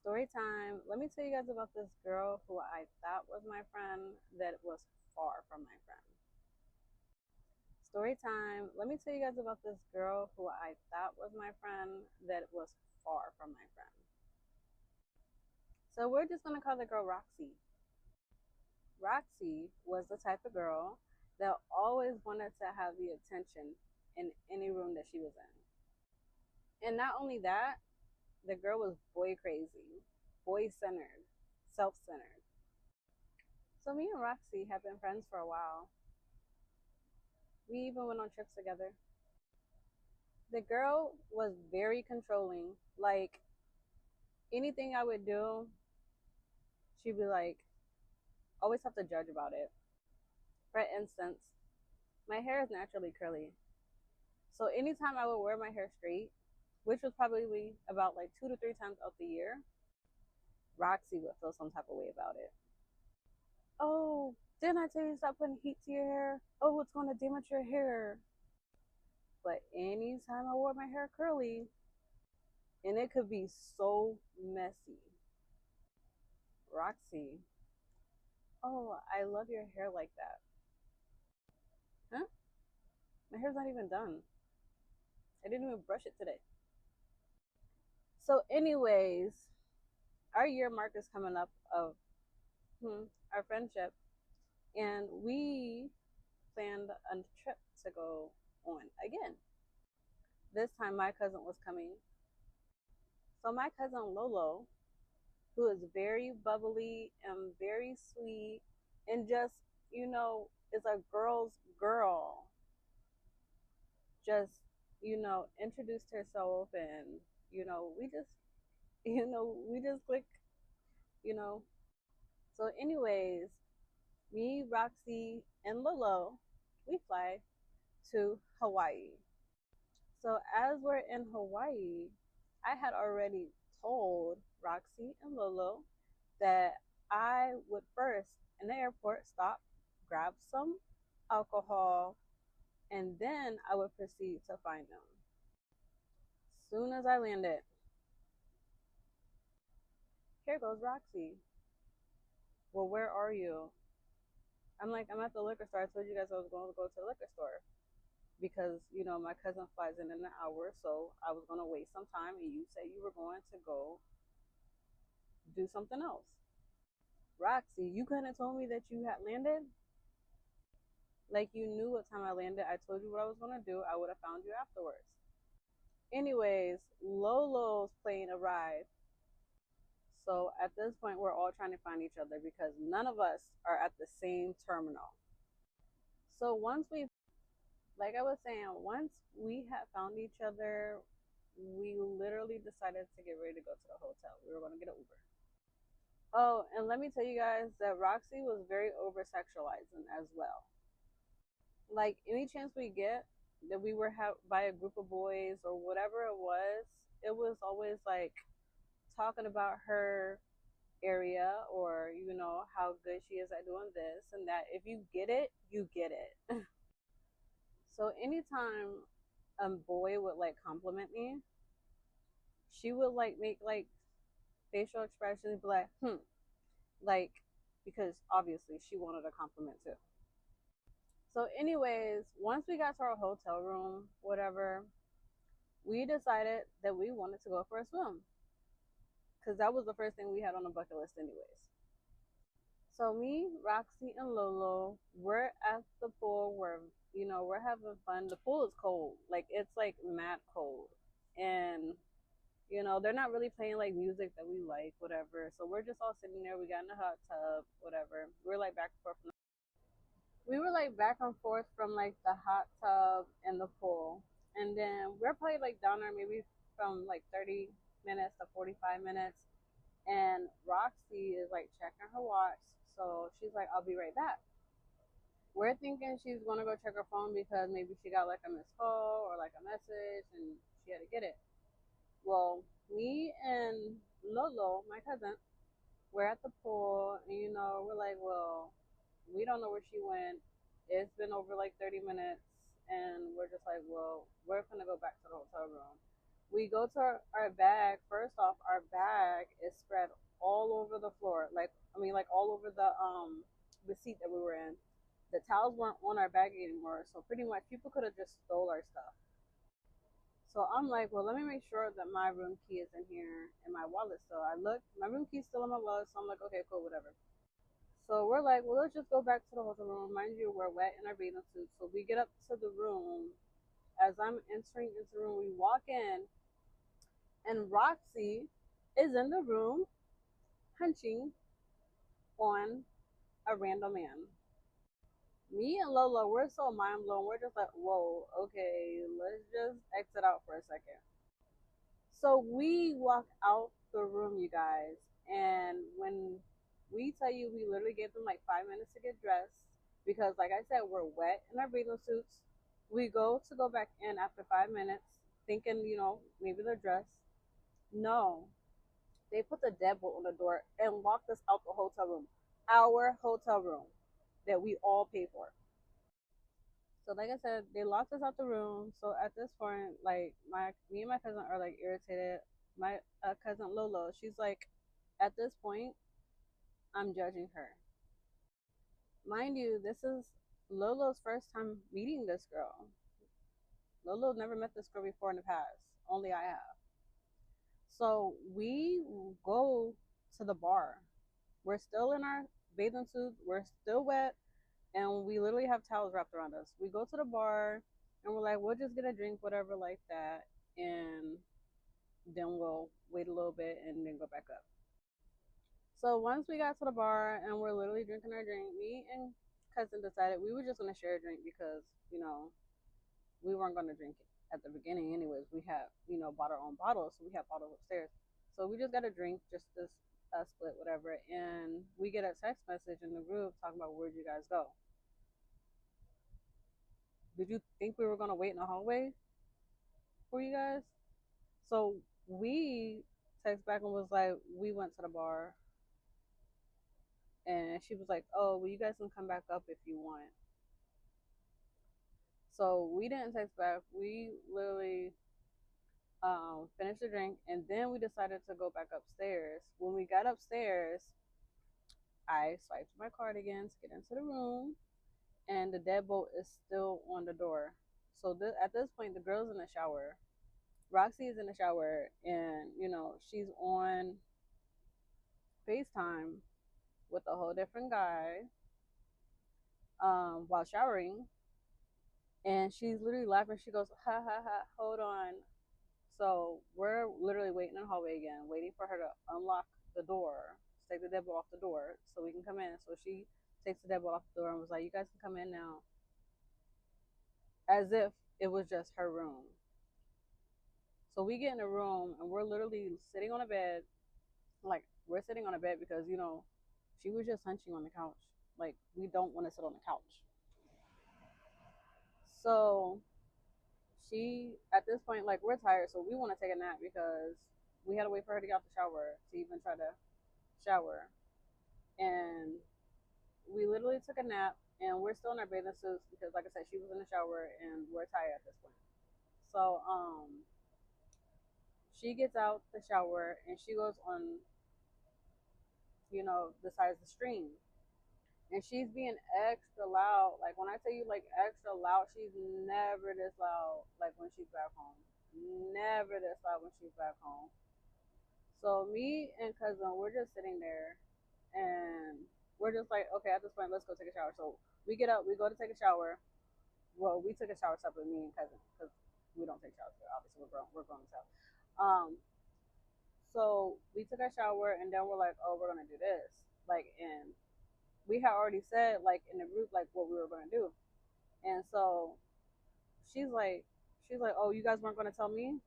Story time. Let me tell you guys about this girl who I thought was my friend that was far from my friend. Story time. Let me tell you guys about this girl who I thought was my friend that was far from my friend. So we're just gonna call the girl Roxy. Roxy was the type of girl that always wanted to have the attention in any room that she was in. And not only that, the girl was boy crazy, boy centered, self centered. So me and Roxy have been friends for a while. We even went on trips together. The girl was very controlling. Like anything I would do, she'd be like, always have to judge about it. For instance, my hair is naturally curly. So anytime I would wear my hair straight, which was probably about like 2 to 3 times out the year, Roxy would feel some type of way about it. Oh, didn't I tell you to stop putting heat to your hair? Oh, it's going to damage your hair. But anytime I wore my hair curly, and it could be so messy, Roxy, oh, I love your hair like that. Huh? My hair's not even done. I didn't even brush it today. So, anyways, our year mark is coming up of our friendship, and we planned a trip to go on again. This time, my cousin was coming. So, my cousin Lolo, who is very bubbly and very sweet, and just, is a girl's girl, just, introduced herself, and, we just, we just click, you know. So, anyways, me, Roxy, and Lolo, we fly to Hawaii. So as we're in Hawaii, I had already told Roxy and Lolo that I would first in the airport stop, grab some alcohol, and then I would proceed to find them. Soon as I landed, here goes Roxy. Well, where are you? I'm like, I'm at the liquor store. I told you guys I was going to go to the liquor store because, my cousin flies in an hour. So I was going to waste some time. And you said you were going to go do something else. Roxy, you couldn't have told me that you had landed. Like you knew what time I landed. I told you what I was going to do. I would have found you afterwards. Anyways, Lolo's plane arrived. So at this point, we're all trying to find each other because none of us are at the same terminal. So like I was saying, once we had found each other, we literally decided to get ready to go to the hotel. We were going to get an Uber. Oh, and let me tell you guys that Roxy was very over sexualizing as well. Like any chance we get that we were by a group of boys or whatever it was always like talking about her area or how good she is at doing this and that. If you get it, you get it. So anytime a boy would like compliment me, she would like make like facial expressions, be like because obviously she wanted a compliment too. So anyways, once we got to our hotel room, whatever, we decided that we wanted to go for a swim because that was the first thing we had on the bucket list anyways. So me, Roxy, and Lolo, we're at the pool. We're having fun. The pool is cold. Like it's like mad cold. And they're not really playing like music that we like, whatever. So we're just all sitting there. We got in the hot tub, whatever. We were like back and forth from like the hot tub and the pool. And then we're probably like down there maybe from like 30 minutes to 45 minutes. And Roxy is like checking her watch. So she's like, I'll be right back. We're thinking she's going to go check her phone because maybe she got like a missed call or like a message and she had to get it. Well, me and Lolo, my cousin, we're at the pool and we're like, well, we don't know where she went. It's been over like 30 minutes and we're just like, well, we're going to go back to the hotel room. We go to our bag. First off, our bag is spread all over the floor. Like, I mean, like all over the seat that we were in. The towels weren't on our bag anymore, so pretty much people could have just stole our stuff. So I'm like, well, let me make sure that my room key is in here and my wallet still. I look, my room key's still in my wallet, so I'm like, okay, cool, whatever. So we're like, well, let's just go back to the hotel room. Mind you, we're wet in our bathing suits. So we get up to the room. As I'm entering into the room, we walk in, and Roxy is in the room hunching on a random man. Me and Lola, we're so mind blown. We're just like, whoa, okay, let's just exit out for a second. So we walk out the room, you guys, and when we tell you we literally gave them like 5 minutes to get dressed because, like I said, we're wet in our bathing suits. We go back in after 5 minutes, thinking maybe they're dressed. No, they put the deadbolt on the door and locked us out the hotel room, our hotel room that we all paid for. So like I said, they locked us out the room. So at this point, like me and my cousin are like irritated. My cousin Lolo, she's like, at this point, I'm judging her. Mind you, this is Lolo's first time meeting this girl. Lolo never met this girl before in the past. Only I have. So we go to the bar. We're still in our bathing suits. We're still wet, and we literally have towels wrapped around us. We go to the bar, and we're like, we'll just get a drink, whatever, like that, and then we'll wait a little bit and then go back up. So once we got to the bar and we're literally drinking our drink, me and cousin decided we were just gonna share a drink because we weren't gonna drink it at the beginning anyways. We had bought our own bottles, so we had bottles upstairs. So we just got a drink, just this split, whatever, and we get a text message in the group talking about where'd you guys go. Did you think we were gonna wait in the hallway for you guys? So we text back and was like, we went to the bar, and she was like, oh, well, you guys can come back up if you want. So we didn't text back. We literally finished the drink, and then we decided to go back upstairs. When we got upstairs, I swiped my card again to get into the room, and the deadbolt is still on the door. So at this point, the girl's in the shower. Roxy is in the shower, and she's on FaceTime with a whole different guy while showering, and she's literally laughing. She goes, ha ha ha, hold on. So we're literally waiting in the hallway again, waiting for her to unlock the door, take the deadbolt off the door so we can come in. So she takes the deadbolt off the door and was like, you guys can come in now, as if it was just her room. So we get in the room and we're literally sitting on a bed. Like, we're sitting on a bed because she was just hunching on the couch. Like, we don't want to sit on the couch. So she, at this point, like, we're tired, so we want to take a nap because we had to wait for her to get out the shower to even try to shower. And we literally took a nap, and we're still in our bathing suits because, like I said, she was in the shower and we're tired at this point. So she gets out the shower and she goes on the side of the stream, and she's being extra loud. Like, when I tell you, like, extra loud, she's never this loud. Like, when she's back home, never this loud when she's back home. So me and cousin, we're just sitting there, and we're just like, okay, at this point, let's go take a shower. So we get up, we go to take a shower. Well, we took a shower separately, me and cousin, because we don't take showers together. Obviously, we're grown as hell. So we took our shower, and then we're like, oh, we're gonna do this. Like, and we had already said, like, in the group, like, what we were gonna do. And so she's like, oh, you guys weren't gonna tell me?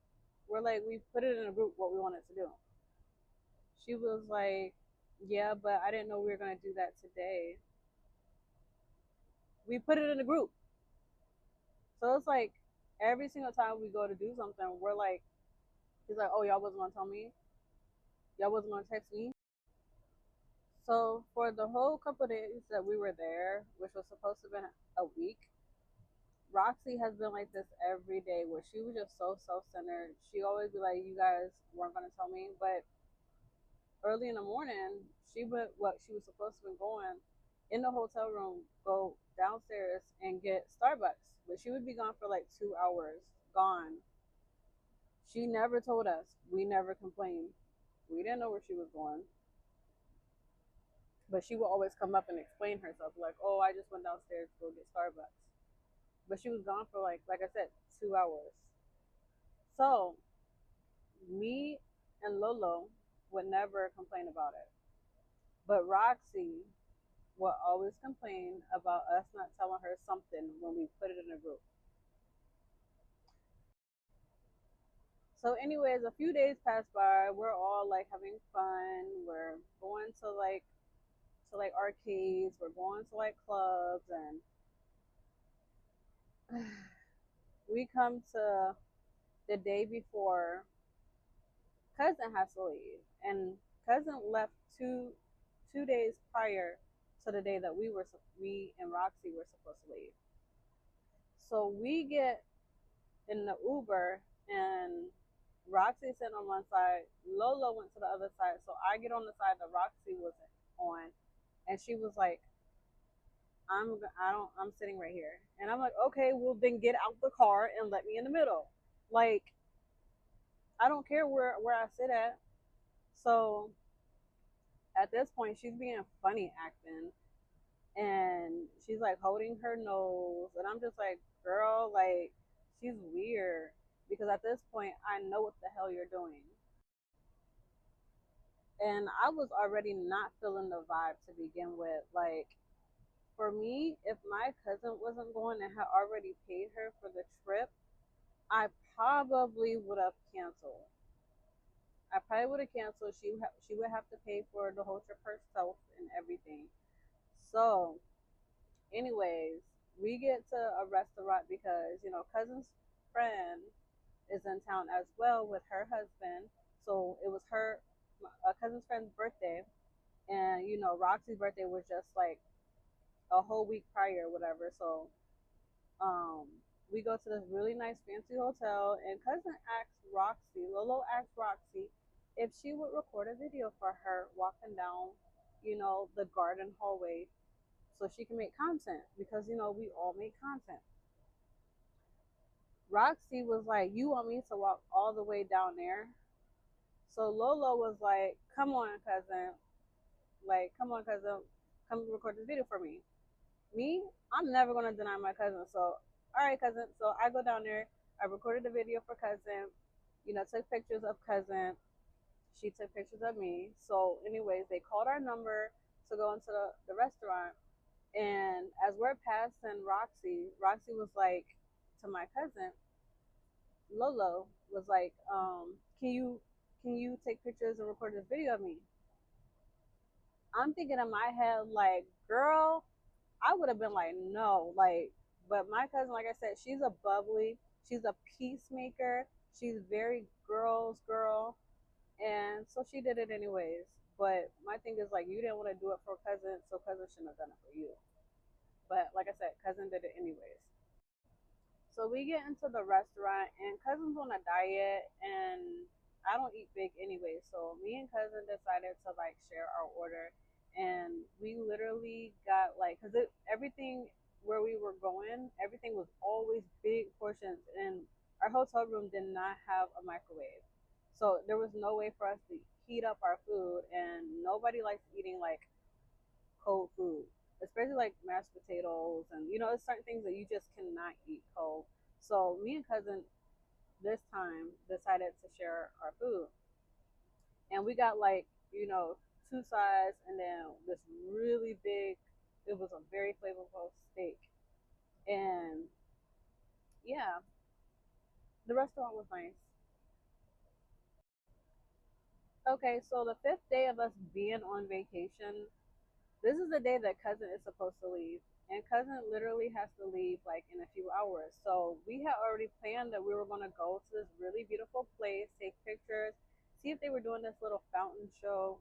We're like, we put it in a group what we wanted to do. She was like, yeah, but I didn't know we were gonna do that today. We put it in a group. So it's like every single time we go to do something, we're like, he's like, oh, y'all wasn't gonna tell me? Y'all wasn't gonna text me? So for the whole couple of days that we were there, which was supposed to have been a week, Roxy has been like this every day, where she was just so self-centered. She always be like, you guys weren't gonna tell me. But early in the morning, she went what she was supposed to be going in the hotel room, go downstairs and get Starbucks. But she would be gone for like 2 hours, gone. She never told us. We never complained. We didn't know where she was going. But she would always come up and explain herself, like, "Oh, I just went downstairs to go get Starbucks." But she was gone for like I said, 2 hours. So me and Lolo would never complain about it. But Roxy will always complain about us not telling her something when we put it in a group. So, anyways, a few days pass by. We're all like having fun. We're going to like arcades. We're going to like clubs, and we come to the day before cousin has to leave, and cousin left two days prior to the day that we and Roxy were supposed to leave. So we get in the Uber, and Roxy sitting on one side, Lola went to the other side, so I get on the side that Roxy was on, and she was like, I'm sitting right here," and I'm like, "Okay, well then get out the car and let me in the middle." Like, I don't care where I sit at. So at this point, she's being funny acting, and she's like holding her nose, and I'm just like, "Girl, like, she's weird." Because at this point, I know what the hell you're doing. And I was already not feeling the vibe to begin with. Like, for me, if my cousin wasn't going and had already paid her for the trip, I probably would have canceled. I probably would have canceled. She would have to pay for the whole trip herself and everything. So, anyways, we get to a restaurant because cousin's friend is in town as well with her husband. So it was her cousin's friend's birthday, and Roxy's birthday was just like a whole week prior, whatever. So um, we go to this really nice fancy hotel, and cousin asked Roxy, Lolo asked Roxy if she would record a video for her walking down, the garden hallway, so she can make content because we all make content. Roxy was like, "You want me to walk all the way down there?" So Lolo was like, "Come on, cousin. Like, come on, cousin. Come record this video for me." Me, I'm never gonna deny my cousin. So, all right, cousin. So I go down there. I recorded the video for cousin. Took pictures of cousin. She took pictures of me. So, anyways, they called our number to go into the restaurant. And as we're passing Roxy was like to my cousin, Lolo was like, can you take pictures and record this video of me? I'm thinking in my head, like, girl, I would have been like, no, like, but my cousin, like I said, she's a bubbly, she's a peacemaker, she's very girl's girl, and so she did it anyways. But my thing is, like, you didn't want to do it for cousin, so cousin shouldn't have done it for you. But like I said, cousin did it anyways. So we get into the restaurant, and cousin's on a diet, and I don't eat big anyway. So me and cousin decided to like share our order, and we literally got like, cause everything where we were going, everything was always big portions, and our hotel room did not have a microwave, so there was no way for us to heat up our food, and nobody likes eating like cold food, especially like mashed potatoes, and it's certain things that you just cannot eat cold. So me and cousin this time decided to share our food, and we got like two sides, and then this really big. It was a very flavorful steak, and yeah, the restaurant was nice. Okay, so the fifth day of us being on vacation, this is the day that cousin is supposed to leave. And cousin literally has to leave like in a few hours. So we had already planned that we were gonna go to this really beautiful place, take pictures, see if they were doing this little fountain show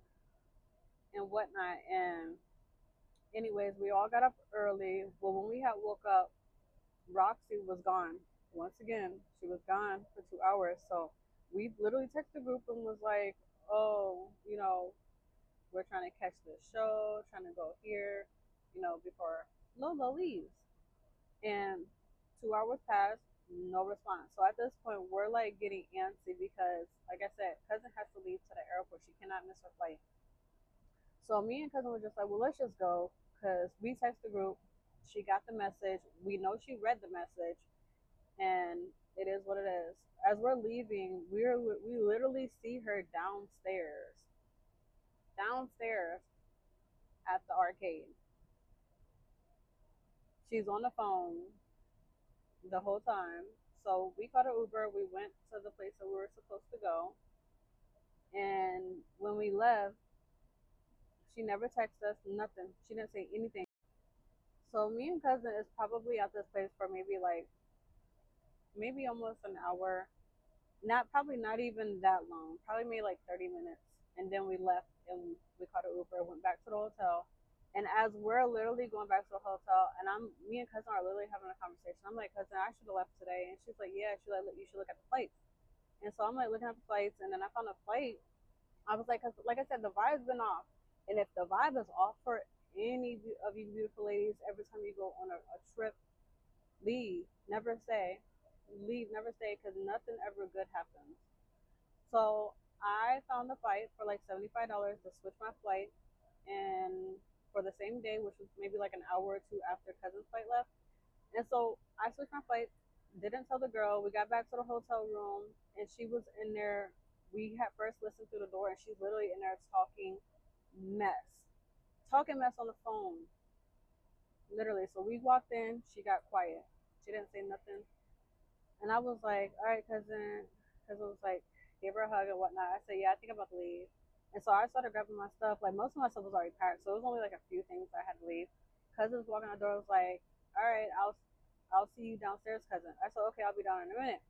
and whatnot. And anyways, we all got up early. Well, when we had woke up, Roxy was gone. Once again, she was gone for 2 hours. So we literally texted the group and was like, "Oh, we're trying to catch this show, trying to go here, before Lola leaves. And 2 hours pass, no response. So at this point, we're like getting antsy because, like I said, cousin has to leave to the airport. She cannot miss her flight. So me and cousin were just like, well, let's just go because we text the group. She got the message. We know she read the message, and it is what it is. As we're leaving, we literally see her downstairs at the arcade. She's on the phone the whole time. So we called an Uber. We went to the place that we were supposed to go, and when we left, she never texted us. Nothing. She didn't say anything. So me and cousin is probably at this place for maybe almost an hour. Not probably not even that long. Probably maybe like 30 minutes. And then we left and we called an Uber, went back to the hotel. And as we're literally going back to the hotel, and me and cousin are literally having a conversation. I'm like, cousin, I should have left today. And she's like, yeah. She's like, you should look at the flights. And so I'm like looking at the flights, and then I found a flight. I was like, cause like I said, the vibe's been off. And if the vibe is off for any of you beautiful ladies, every time you go on a trip, leave, never stay. Leave, never stay, because nothing ever good happens. So I found the flight for like $75 to switch my flight, and for the same day, which was maybe like an hour or two after cousin's flight left. And so I switched my flight, didn't tell the girl. We got back to the hotel room, and she was in there. We had first listened through the door, and she's literally in there mess, talking mess on the phone, literally. So we walked in, she got quiet. She didn't say nothing. And I was like, all right, cousin. Cousin was like, gave her a hug and whatnot. I said, yeah, I think I'm about to leave. And so I started grabbing my stuff. Like, most of my stuff was already packed. So it was only like a few things I had to leave. Cousin was walking out the door, was like, all right, I'll see you downstairs, cousin. I said, okay, I'll be down in a minute.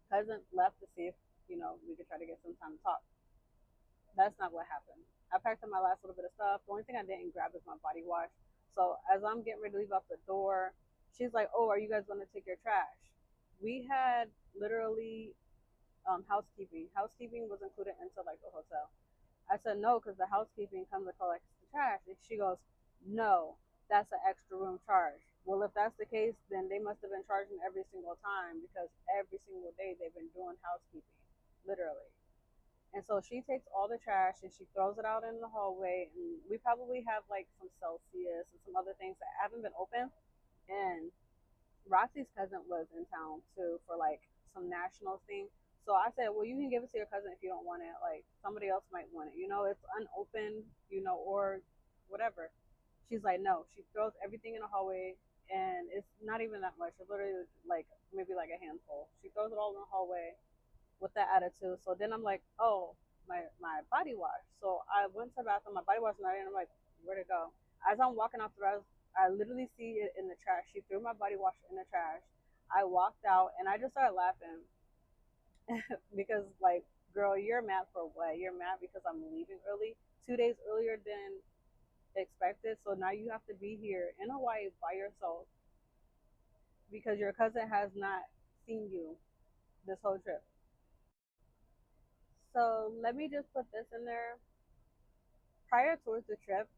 Cousin left to see if, we could try to get some time to talk. That's not what happened. I packed up my last little bit of stuff. The only thing I didn't grab is my body wash. So as I'm getting ready to leave out the door, she's like, oh, are you guys going to take your trash? We had literally housekeeping. Housekeeping was included into like the hotel. I said no because the housekeeping comes to collect the trash. And she goes, no, that's an extra room charge. Well, if that's the case, then they must have been charging every single time because every single day they've been doing housekeeping, literally. And so she takes all the trash and she throws it out in the hallway. And we probably have like some Celsius and some other things that haven't been open. And Roxy's cousin was in town too for like some national thing. So I said, well, you can give it to your cousin if you don't want it. Like somebody else might want it. It's unopened, or whatever. She's like, no. She throws everything in the hallway, and it's not even that much. It's literally like maybe like a handful. She throws it all in the hallway with that attitude. So then I'm like, oh, my body wash. So I went to the bathroom. My body wash is not in. I'm like, where'd it go? As I'm walking out the rest, I literally see it in the trash. She threw my body wash in the trash. I walked out and I just started laughing because, like, girl, you're mad for what? You're mad because I'm leaving early, 2 days earlier than expected. So now you have to be here in Hawaii by yourself because your cousin has not seen you this whole trip. So let me just put this in there. Prior towards the trip,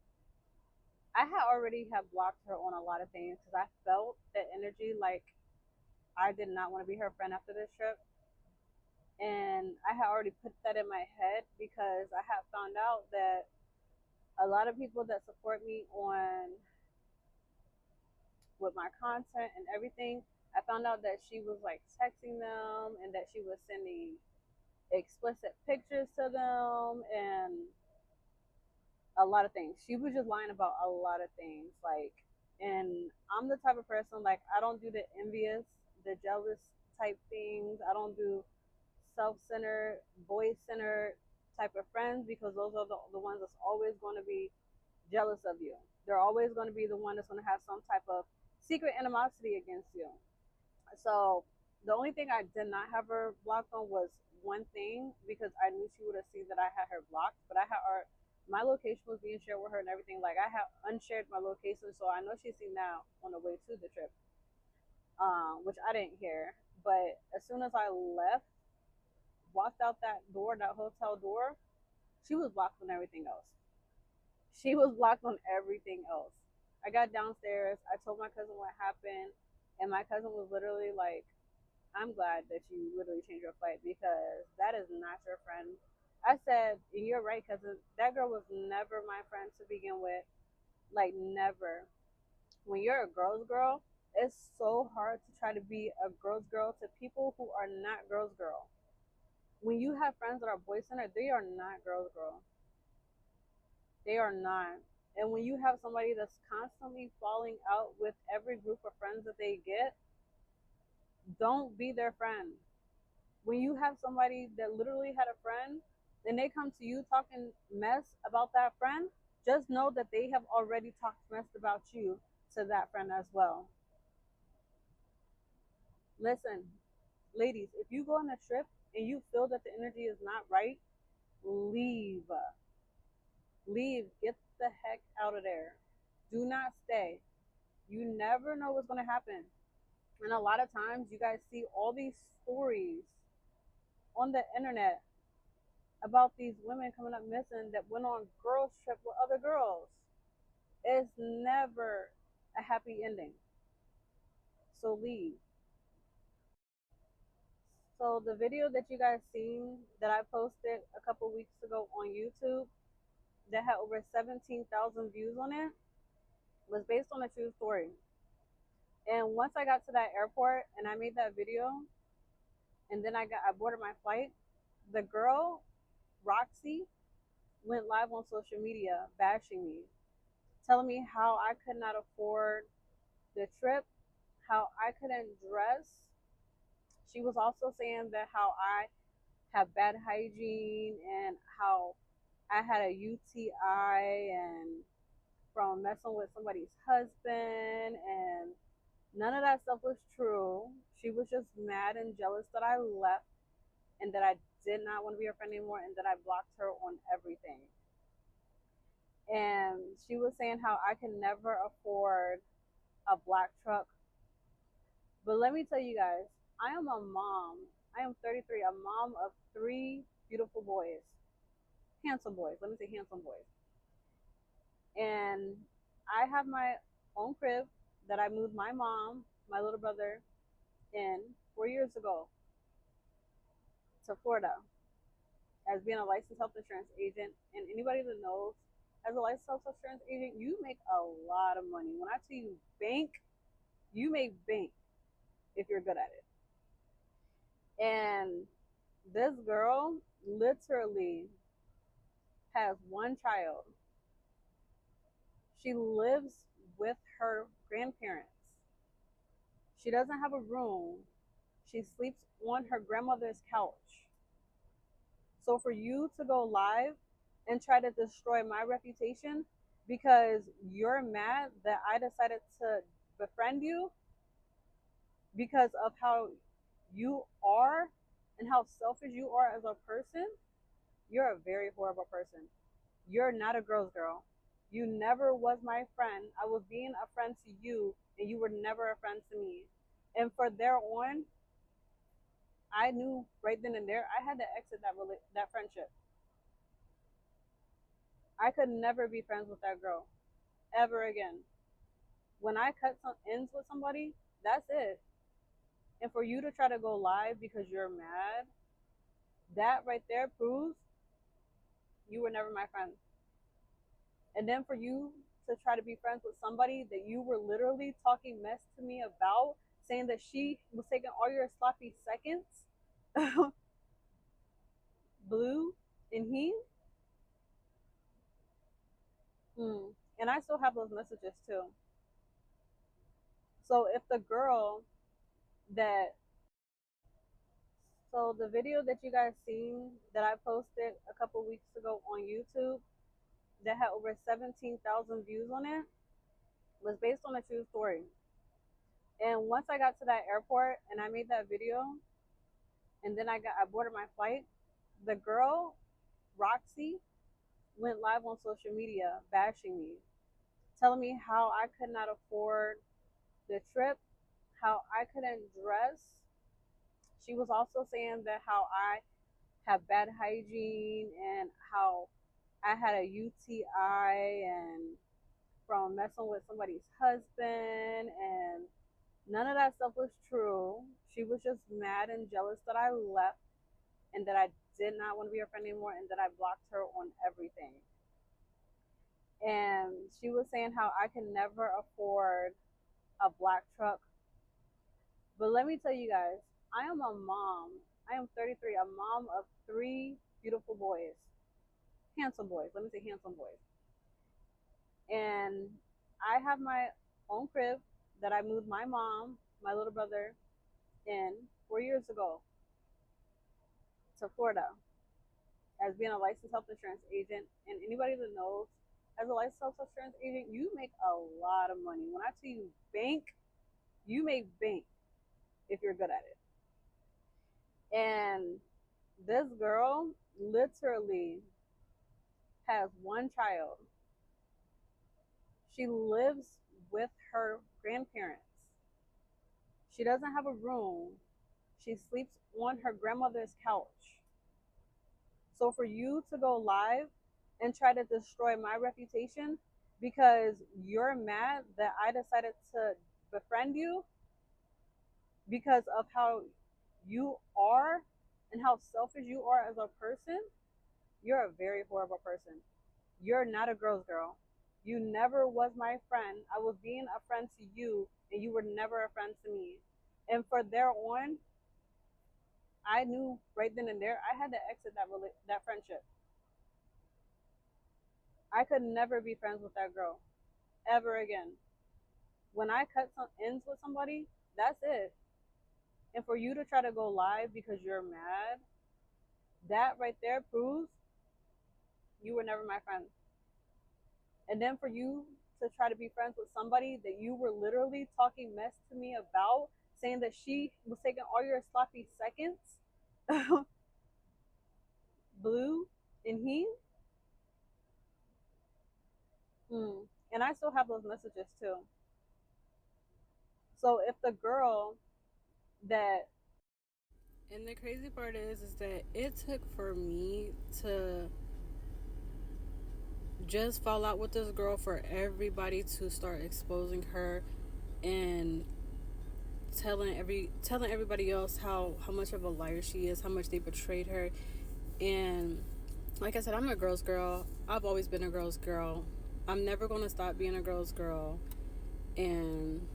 I had already have blocked her on a lot of things because I felt that energy like I did not want to be her friend after this trip. And I had already put that in my head because I had found out that a lot of people that support me on with my content and everything, I found out that she was like texting them and that she was sending explicit pictures to them and a lot of things. She was just lying about a lot of things. Like, and I'm the type of person, like, I don't do the envious, the jealous type things. I don't do self-centered, boy-centered type of friends because those are the ones that's always going to be jealous of you. They're always going to be the one that's going to have some type of secret animosity against you. So the only thing I did not have her blocked on was one thing because I knew she would have seen that I had her blocked, but I had her my location was being shared with her and everything. Like I have unshared my location, so I know she's seen that on the way to the trip, which I didn't hear. But as soon as I left, walked out that door, that hotel door, she was blocked on everything else. She was blocked on everything else. I got downstairs. I told my cousin what happened, and my cousin was literally like, I'm glad that you literally changed your flight because that is not your friend. I said, and you're right, cousin. That girl was never my friend to begin with. Like, never. When you're a girl's girl, it's so hard to try to be a girl's girl to people who are not girl's girl. When you have friends that are boy centered, they are not girl's girl. They are not. And when you have somebody that's constantly falling out with every group of friends that they get, don't be their friend. When you have somebody that literally had a friend and they come to you talking mess about that friend, just know that they have already talked mess about you to that friend as well. Listen, ladies, if you go on a trip and you feel that the energy is not right, leave. Leave. Get the heck out of there. Do not stay. You never know what's going to happen. And a lot of times you guys see all these stories on the internet about these women coming up missing that went on girls trip with other girls. It's never a happy ending. So leave. So the video that you guys seen that I posted a couple weeks ago on YouTube that had over 17,000 views on it was based on a true story. And once I got to that airport and I made that video and then I boarded my flight, the girl Roxy went live on social media bashing me, telling me how I could not afford the trip, how I couldn't dress. She was also saying that how I have bad hygiene and how I had a UTI and from messing with somebody's husband, and none of that stuff was true. She was just mad and jealous that I left and that I did not want to be her friend anymore and that I blocked her on everything. And she was saying how I can never afford a black truck. But let me tell you guys, I am a mom. I am 33, a mom of three beautiful boys. Handsome boys. Let me say handsome boys. And I have my own crib that I moved my mom, my little brother in 4 years ago to Florida as being a licensed health insurance agent. And anybody that knows, as a licensed health insurance agent, you make a lot of money. When I tell you bank, you make bank if you're good at it. And this girl literally has one child. She lives with her grandparents. She doesn't have a room. She sleeps on her grandmother's couch. So for you to go live and try to destroy my reputation because you're mad that I decided to befriend you because of how you are and how selfish you are as a person, you're a very horrible person. You're not a girl's girl. You never was my friend. I was being a friend to you, and you were never a friend to me. And for there on, I knew right then and there I had to exit that friendship. I could never be friends with that girl ever again. When I cut some ends with somebody, that's it. And for you to try to go live because you're mad, that right there proves you were never my friend. And then for you to try to be friends with somebody that you were literally talking mess to me about, saying that she was taking all your sloppy seconds, blue and he, and I still have those messages too. So if the girl that, so the video that you guys seen that I posted a couple weeks ago on YouTube that had over 17,000 views on it was based on a true story. And once I got to that airport and I made that video, and then I boarded my flight, the girl Roxy went live on social media bashing me, telling me how I could not afford the trip, how I couldn't dress. She was also saying that how I have bad hygiene and how I had a UTI and from messing with somebody's husband, and none of that stuff was true. She was just mad and jealous that I left and that I did not want to be her friend anymore and that I blocked her on everything. And she was saying how I can never afford a black truck. But let me tell you guys, I am a mom. I am 33, a mom of three beautiful boys, handsome boys. Let me say handsome boys. And I have my own crib that I moved my mom, my little brother in 4 years ago to Florida as being a licensed health insurance agent. And anybody that knows, as a licensed health insurance agent, you make a lot of money. When I tell you bank, you make bank if you're good at it. And this girl literally has one child. She lives with her grandparents. She doesn't have a room. She sleeps on her grandmother's couch. So for you to go live and try to destroy my reputation because you're mad that I decided to befriend you because of how you are and how selfish you are as a person, you're a very horrible person. You're not a girl's girl. You never was my friend. I was being a friend to you, and you were never a friend to me. And for there on, I knew right then and there I had to exit that friendship. I could never be friends with that girl ever again. When I cut some ends with somebody, that's it. And for you to try to go live because you're mad, that right there proves you were never my friend. And then for you to try to be friends with somebody that you were literally talking mess to me about, saying that she was taking all your sloppy seconds, blue, and he, and I still have those messages too. So if the girl that, and the crazy part is that it took for me to just fall out with this girl for everybody to start exposing her and telling everybody else how much of a liar she is, how much they betrayed her. And like I said, I'm a girl's girl. I've always been a girl's girl. I'm never going to stop being a girl's girl. And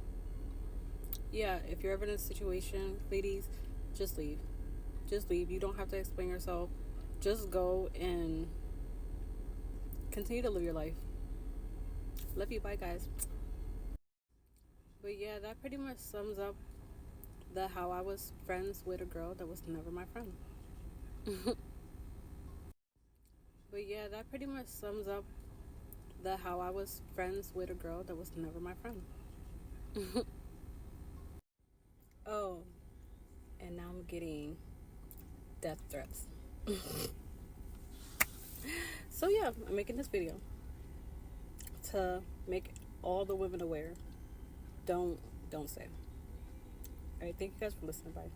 yeah, if you're ever in a situation, ladies, just leave. Just leave. You don't have to explain yourself. Just go and continue to live your life. Love you. Bye, guys. But yeah, that pretty much sums up the how I was friends with a girl that was never my friend. But yeah, that pretty much sums up the how I was friends with a girl that was never my friend. Oh, and now I'm getting death threats. So yeah, I'm making this video to make all the women aware. Don't say. Alright, thank you guys for listening. Bye.